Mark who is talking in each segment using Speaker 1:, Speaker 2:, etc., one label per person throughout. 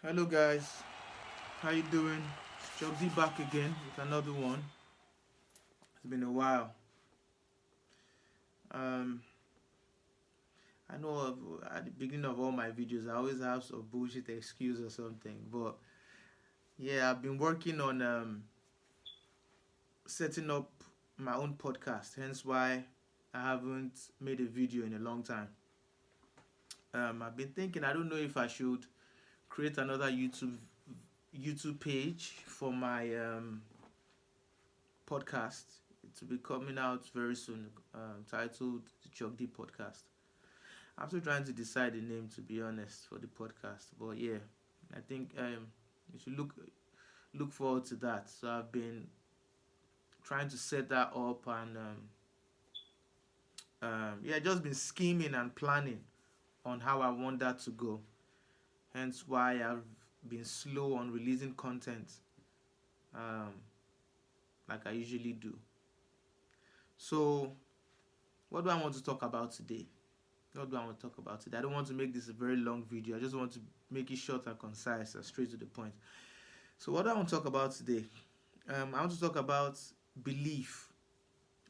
Speaker 1: Hello guys, how you doing? It's Chuk-d back again with another one. It's been a while. Um, I know at the beginning of all my videos, I always have some bullshit excuse or something. But yeah, I've been working on setting up my own podcast. Hence why I haven't made a video in a long time. I've been thinking. I don't know if I should create another YouTube page for my podcast. It will be coming out very soon, titled the Chuk-d Podcast. I'm still trying to decide the name, to be honest, for the podcast. But yeah, I think you should look forward to that. So I've been trying to set that up and yeah, just been scheming and planning on how I want that to go. Hence why I've been slow on releasing content, um, like I usually do. So what do I want to talk about today? What do I want to talk about today? I don't want to make this a very long video. I just want to make it short and concise and straight to the point. So what do I want to talk about today? I want to talk about belief,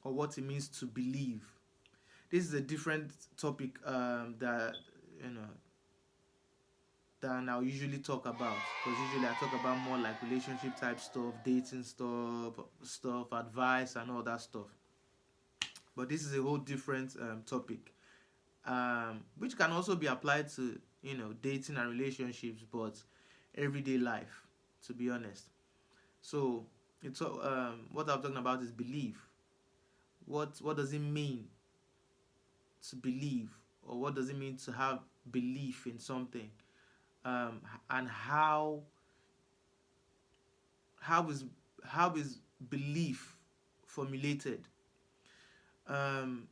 Speaker 1: or what it means to believe. This is a different topic that you know than I usually talk about, because usually I talk about more like relationship type stuff, dating stuff, advice, and all that stuff. But this is a whole different topic, which can also be applied to dating and relationships, but everyday life, to be honest. So it's what I'm talking about is belief. What does it mean to believe, or what does it mean to have belief in something, and how is how is belief formulated? Um,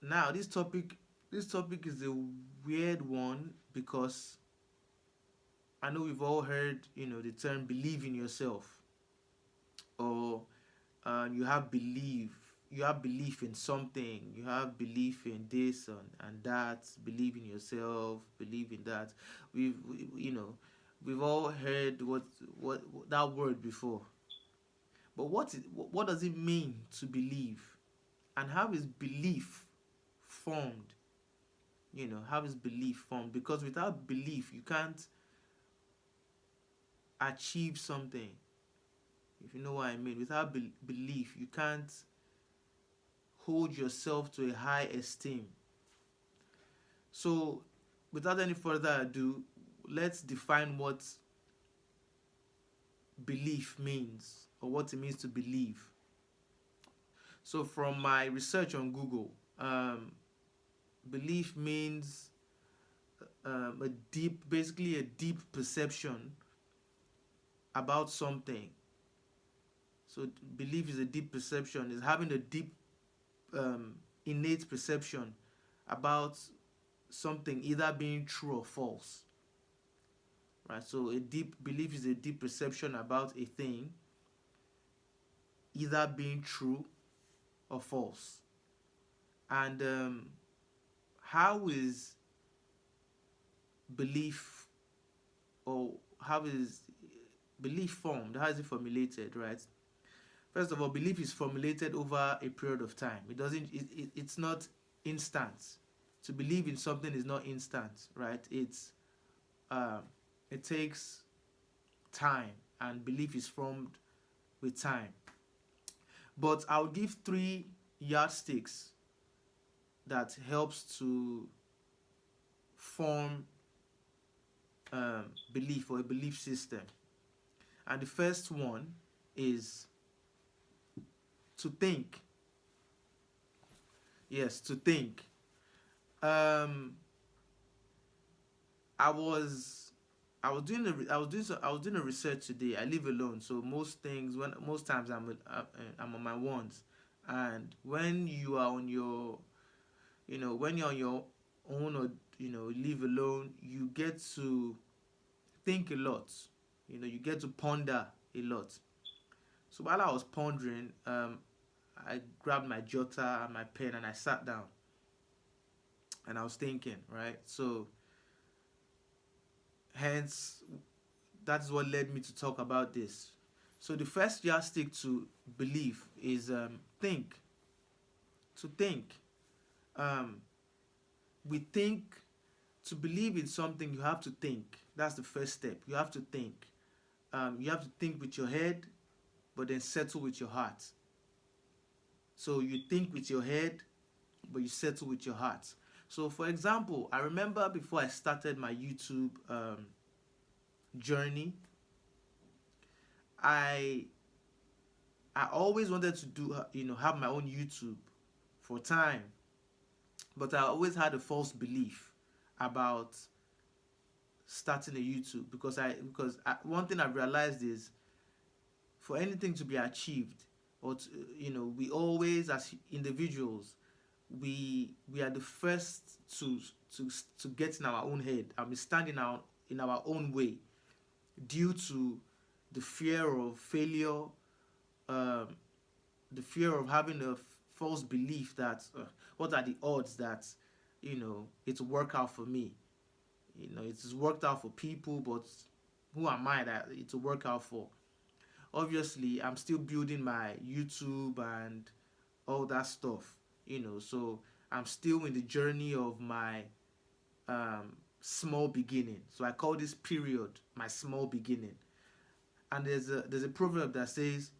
Speaker 1: Now this topic is a weird one, because I know we've all heard the term believe in yourself, or you have belief in something, you have belief in this and that, believe in yourself, believe in that. We've all heard what that word before. But what does it mean to believe, and how is belief formed? How is belief formed? Because without belief you can't achieve something, if you know what I mean. Without belief you can't hold yourself to a high esteem. So without any further ado, let's define what belief means, or what it means to believe. So from my research on Google, belief means basically a deep perception about something. So belief is a deep perception, is having a deep innate perception about something either being true or false. Right? So a deep belief is a deep perception about a thing either being true or false. And how is belief, or how is belief formed? How is it formulated, right? First of all, belief is formulated over a period of time. It doesn't. It's not instant. To believe in something is not instant, right? Uh, it takes time, and belief is formed with time. But I'll give three yardsticks that helps to form belief, or a belief system. And the first one is to think. Yes, to think. Um, I was I was doing a research today. I live alone, so most times I'm on my ones, and when you are on your when you're on your own, or live alone, you get to think a lot. You get to ponder a lot. So while I was pondering, I grabbed my jotter and my pen, and I sat down, and I was thinking, right? So Hence, that's what led me to talk about this. So the first yardstick to belief is think. To think. Um, we think to believe in something, you have to think. That's the first step. You have to think. You have to think with your head, but then settle with your heart. So you think with your head, but you settle with your heart. So, for example, I remember before I started my YouTube journey, I I always wanted to do have my own YouTube for time, but I always had a false belief about starting a YouTube because one thing I've realized is for anything to be achieved or to, we always as individuals we are the first to get in our own head and we stand in our own way due to the fear of failure, um, the fear of having a false belief that what are the odds that it's work out for me. It's worked out for people, but who am I that it's a work out for? Obviously, I'm still building my YouTube and all that stuff, so I'm still in the journey of my small beginning. So I call this period my small beginning. And there's a proverb that says,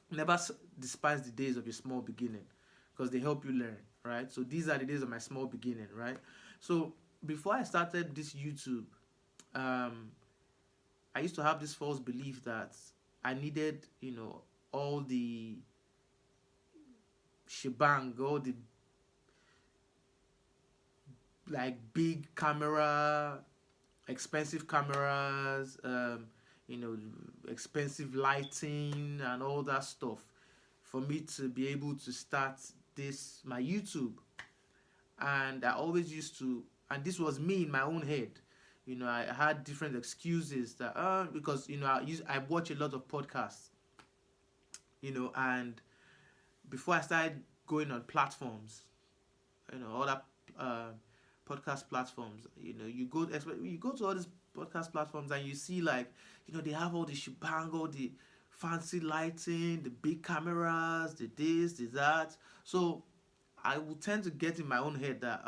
Speaker 1: never despise the days of your small beginning because they help you learn, right? So these are the days of my small beginning, right? So before I started this YouTube, I used to have this false belief that I needed, all the shebang, all the like big camera, expensive cameras, you know, expensive lighting and all that stuff for me to be able to start my YouTube. And I always used to, and this was me in my own head. I had different excuses that because I watch a lot of podcasts, and before I started going on platforms, other uh, podcast platforms, you go to all these podcast platforms and you see like, they have all the shebang, all the fancy lighting, the big cameras, the this, the that. So I would tend to get in my own head that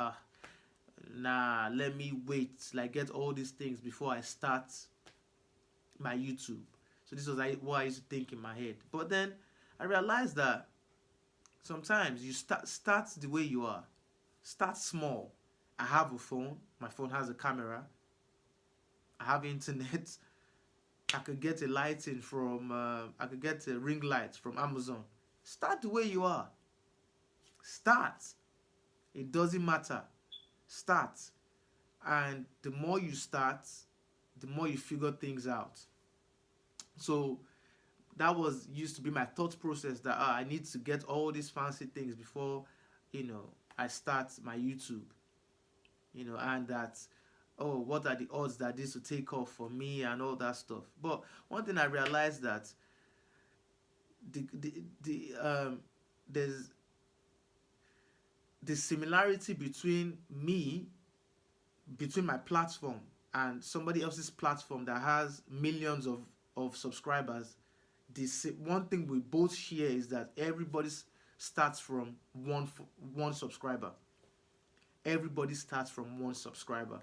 Speaker 1: nah, let me wait, like get all these things before I start my YouTube. So this was what I used to think in my head. But then I realized that sometimes you start the way you are. Start small. I have a phone. My phone has a camera. I have internet. I could get a lighting from. I could get a ring light from Amazon. Start the way you are. Start. It doesn't matter. Start. And the more you start, the more you figure things out. So that was used to be my thought process that I need to get all these fancy things before, I start my YouTube. And that, oh, what are the odds that this will take off for me and all that stuff. But one thing I realized that there's the similarity between my platform and somebody else's platform that has millions of subscribers. This one thing we both share is that everybody starts from one subscriber. Everybody starts from one subscriber.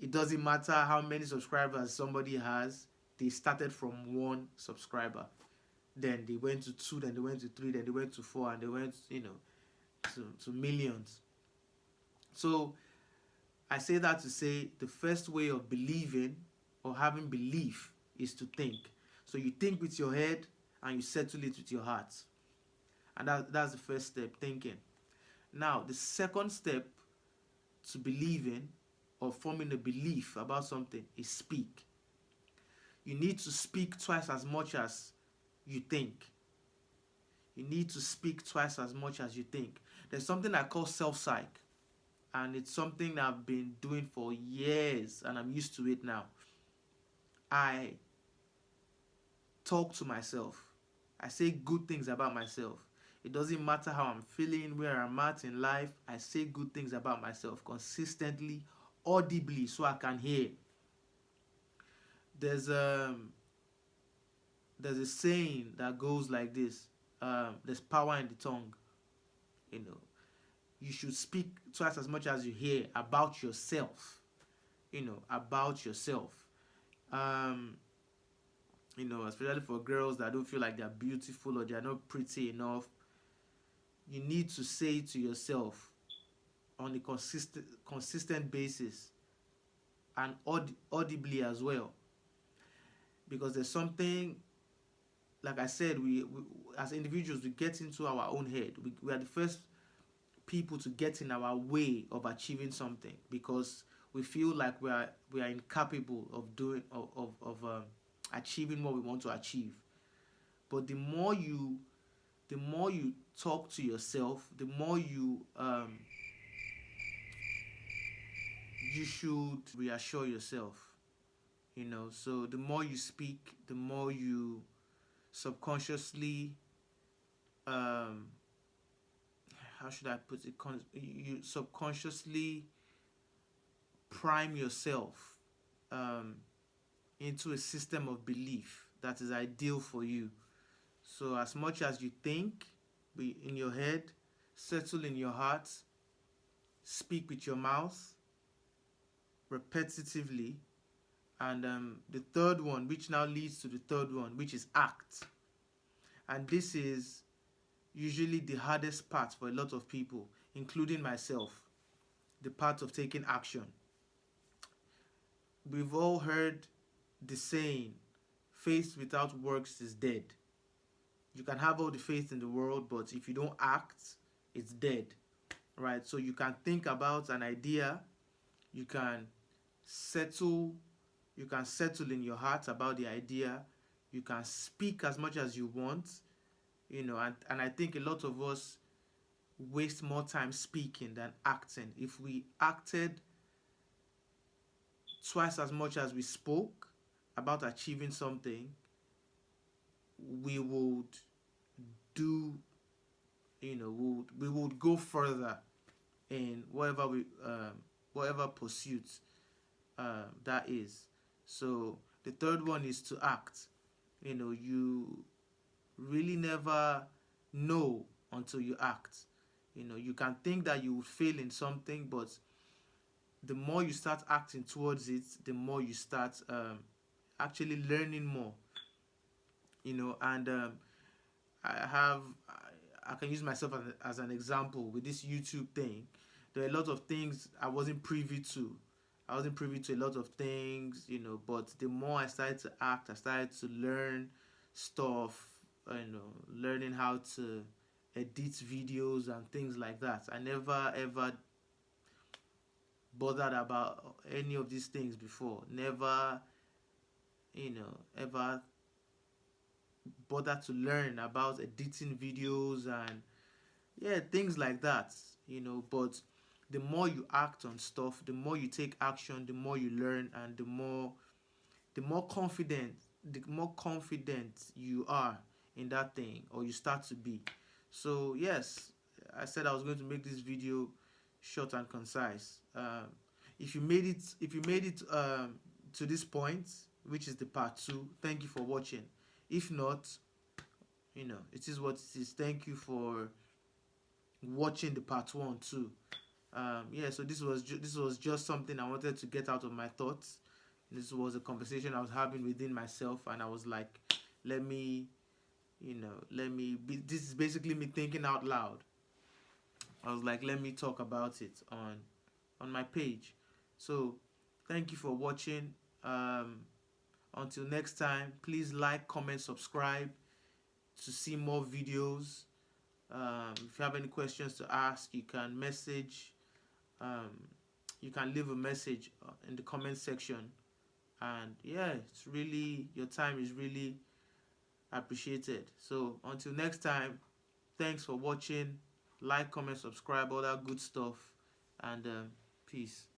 Speaker 1: It doesn't matter how many subscribers somebody has. They started from one subscriber. Then they went to 2, then they went to 3, then they went to 4, and they went, to millions. So I say that to say the first way of believing or having belief is to think. So you think with your head and you settle it with your heart. And that's the first step, thinking. Now, the second step to believing or forming a belief about something is speak. You need to speak twice as much as you think. You need to speak twice as much as you think. There's something I call self-psych. And it's something I've been doing for years and I'm used to it now. I talk to myself. I say good things about myself. It doesn't matter how I'm feeling, where I'm at in life. I say good things about myself consistently audibly so I can hear. There's there's a saying that goes like this: there's power in the tongue. You know, you should speak twice as much as you hear about yourself. You know, about yourself. Um, especially for girls that don't feel like they're beautiful or they're not pretty enough, you need to say to yourself on a consistent basis, and audibly as well, because there's something, like I said, we as individuals, we get into our own head. We are the first people to get in our way of achieving something, because we feel like we are incapable of doing of achieving what we want to achieve. But the more you talk to yourself, the more you should reassure yourself. So the more you speak, the more you subconsciously, um how should I put it, you subconsciously prime yourself um into a system of belief that is ideal for you. So as much as you think, be in your head, settle in your heart, speak with your mouth repetitively. And the third one, which now leads to the third one, which is act. And this is usually the hardest part for a lot of people, including myself, the part of taking action. We've all heard the saying, faith without works is dead. You can have all the faith in the world, but if you don't act, it's dead. Right? So you can think about an idea, you can settle in your heart about the idea, you can speak as much as you want, and I think a lot of us waste more time speaking than acting. If we acted twice as much as we spoke about achieving something, we would do, we would go further in whatever pursuit that is. So the third one is to act. You really never know until you act. You can think that you will fail in something, but the more you start acting towards it, the more you start actually learning more. And I can use myself as an example with this YouTube thing. There are a lot of things I wasn't privy to. I wasn't privy to a lot of things, but the more I started to act, I started to learn stuff, learning how to edit videos and things like that. I never ever bothered about any of these things before. Never, ever bothered to learn about editing videos and things like that. But the more you act on stuff, the more you take action, the more you learn, and the more confident you are in that thing, or you start to be. So yes, I said I was going to make this video short and concise. If you made it to this point, which is the part 2, thank you for watching. If not, it is what it is. Thank you for watching the part 1 too. So this was just something I wanted to get out of my thoughts. This was a conversation I was having within myself, and I was like, let me be, this is basically me thinking out loud. I was like, let me talk about it on my page. So thank you for watching. Until next time, please like, comment, subscribe to see more videos. If you have any questions to ask, you can message. You can leave a message in the comment section. And it's really, your time is really appreciated. So until next time, thanks for watching. Like, comment, subscribe, all that good stuff. And peace.